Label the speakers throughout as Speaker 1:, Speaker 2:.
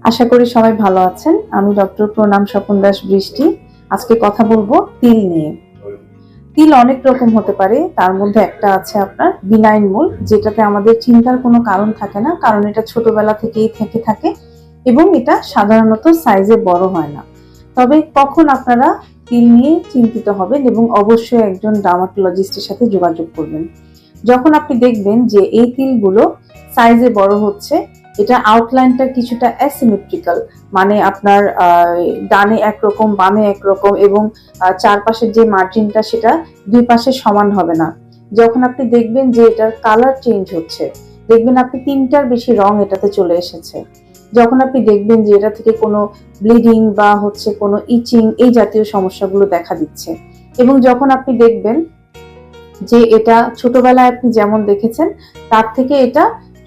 Speaker 1: আশা করি সবাই ভালো আছেন। আমি ডক্টর প্রণাম স্বপন দাস বৃষ্টি। আজকে কথা বলবো তিল নিয়ে। তিল অনেক রকম হতে পারে, তার মধ্যে একটা আছে আপনার বিনাইন মূল, যেটাতে আমাদের চিন্তার কোনো কারণ থাকে না, কারণ এটা ছোটবেলা থেকেই থেকে থাকে এবং এটা সাধারণত সাইজে বড় হয় না। তবে কখন আপনারা তিল নিয়ে চিন্তিত হবেন এবং অবশ্যই একজন ডার্মাটোলজিস্টের সাথে যোগাযোগ করবেন যখন আপনি দেখবেন যে এই তিলগুলো সাইজে বড় হচ্ছে, এটা আউটলাইনটা কিছুটা অ্যাসিমেট্রিক্যাল, মানে আপনার ডানে একরকম বামে একরকম এবং চারপাশের যে মার্জিনটা সেটা দুই পাশে সমান হবে না। যখন আপনি দেখবেন যে এটার কালার চেঞ্জ হচ্ছে, দেখবেন আপনি তিনটার বেশি রং এটাতে চলে এসেছে। যখন আপনি দেখবেন যে এটা থেকে কোনো ব্লিডিং বা হচ্ছে কোনো ইচিং এই জাতীয় সমস্যাগুলো দেখা দিচ্ছে, এবং যখন আপনি দেখবেন যে এটা ছোটবেলায় আপনি যেমন দেখেছেন তার থেকে এটা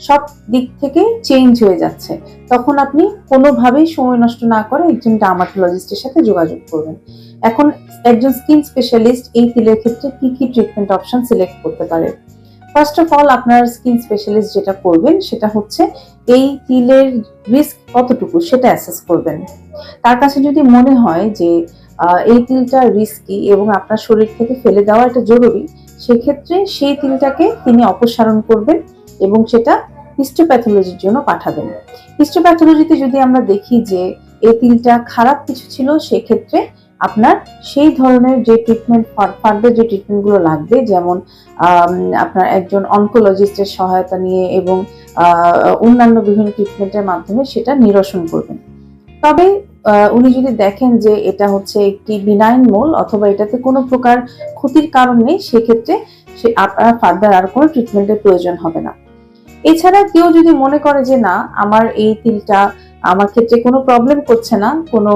Speaker 1: সব দিক থেকে চেঞ্জ হয়ে যাচ্ছে, তখন আপনি কোনোভাবেই সময় নষ্ট না করে একজন ডার্মাটোলজিস্টের সাথে যোগাযোগ করবেন। এখন একজন স্কিন স্পেশালিস্ট এই তিলের ক্ষেত্রে কি কি ট্রিটমেন্ট অপশন সিলেক্ট করতে পারে? ফার্স্ট অফ অল, আপনার স্কিন স্পেশালিস্ট যেটা করবেন সেটা হচ্ছে এই তিলের রিস্ক কতটুকু সেটা অ্যাসেস করবেন। তার কাছে যদি মনে হয় যে এই তিলটা রিস্কি এবং আপনার শরীর থেকে ফেলে দেওয়া এটা জরুরি, সেক্ষেত্রে সেই তিলটাকে তিনি অপসারণ করবেন এবং সেটা হিস্টোপ্যাথোলজির জন্য পাঠাবেন। হিস্টোপ্যাথোলজিতে যদি আমরা দেখি যে এই তিলটা খারাপ কিছু ছিল, সেক্ষেত্রে আপনার সেই ধরনের যে ট্রিটমেন্ট, ফার্দার যে ট্রিটমেন্টগুলো লাগবে, যেমন আপনার একজন অনকোলজিস্টের সহায়তা নিয়ে এবং অন্যান্য বিভিন্ন ট্রিটমেন্টের মাধ্যমে সেটা নিরসন করবেন। তবে উনি যদি দেখেন যে এটা হচ্ছে একটি বিনাইন মোল অথবা এটাতে কোনো প্রকার ক্ষতির কারণ নেই, সেক্ষেত্রে আপনার ফার্দার আর কোনো ট্রিটমেন্টের প্রয়োজন হবে না। এছাড়া কেউ যদি মনে করে যে না, আমার এই তিলটা আমার ক্ষেত্রে কোনো প্রবলেম করছে না, কোনো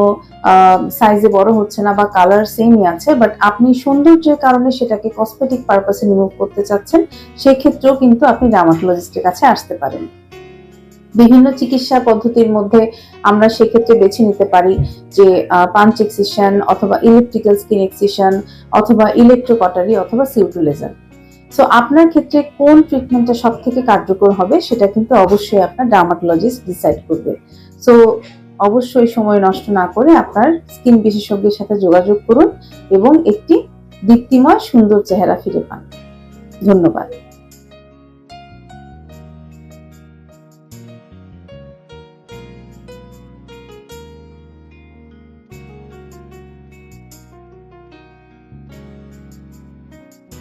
Speaker 1: সাইজে বড় হচ্ছে না বা কালার সেমই আছে, বাট আপনি সৌন্দর্যের কারণে সেটাকে কসমেটিক পারপাসে রিমুভ করতে চাচ্ছেন, সেক্ষেত্রেও কিন্তু আপনি ডার্মাটোলজিস্টের কাছে আসতে পারেন। বিভিন্ন চিকিৎসা পদ্ধতির মধ্যে আমরা সেক্ষেত্রে বেছে নিতে পারি যে পাঞ্চ এক্সিশন অথবা ইলেকট্রিক্যাল স্কিন এক্সিশন অথবা ইলেকট্রোকটারি অথবা সিউটু লেজার। সো আপনার ক্ষেত্রে কোন ট্রিটমেন্টটা সব থেকে কার্যকর হবে সেটা কিন্তু অবশ্যই আপনার ডার্মাটোলজিস্ট ডিসাইড করবে। সো অবশ্যই সময় নষ্ট না করে আপনার স্কিন বিশেষজ্ঞের সাথে যোগাযোগ করুন এবং একটি দীপ্তিময় সুন্দর চেহারা ফিরে পান। ধন্যবাদ।